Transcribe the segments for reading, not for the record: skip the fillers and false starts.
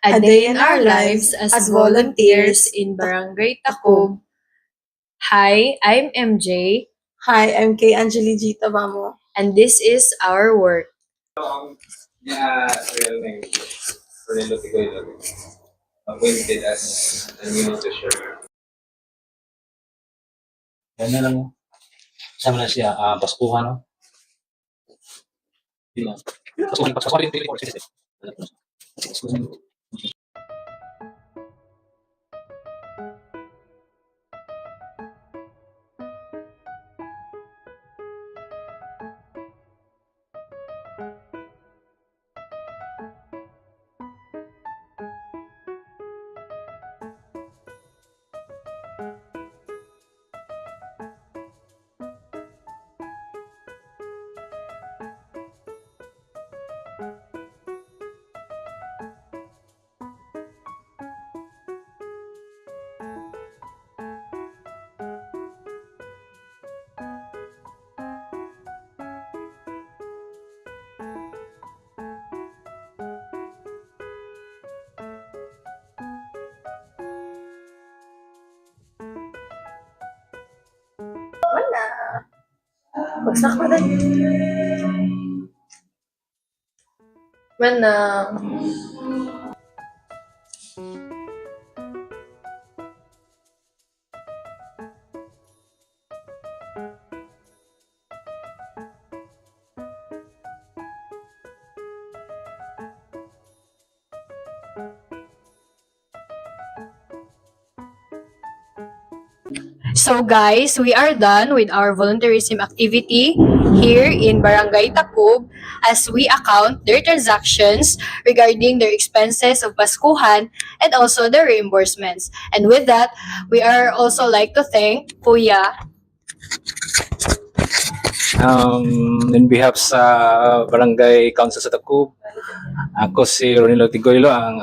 A day in our lives as volunteers in Barangay Tacob. Hi, I'm MJ, Hi, I'm Kay Angeli G. Tabamo. and this is our work. Yeah, real name. Ronelo Tigoy. Appointed as a new treasurer. Yan na lang. Sama na siya, Paskuhan, no? Hindi lang. Paskuhan yung 24. Bagsak ko na. Manang. So guys, we are done with our volunteerism activity here in Barangay Tacob as we account their transactions regarding their expenses of Paskuhan and also their reimbursements. And with that, we are also like to thank Kuya In behalf sa Barangay Council sa Tacob, ako si Ronelo Tigoylo, ang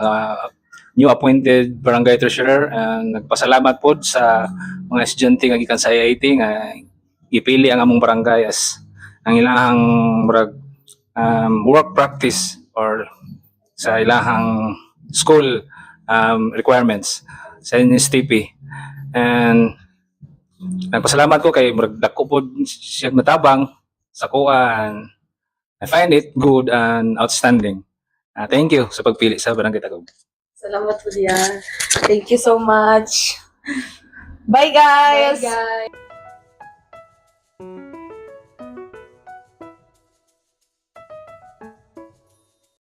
new appointed Barangay Treasurer. Nagpasalamat po sa mga estudyante nga gikan sa IIT nga ipili ang among barangay as ang ilahang work practice or sa ilahang school requirements sa NSTP. And nagpasalamat ko kay murag dako pod siya natabang sa kuan. I find it good and outstanding. Thank you sa pagpili sa Barangay Tacob. Salamat po diyan. Thank you so much. Bye guys! guys.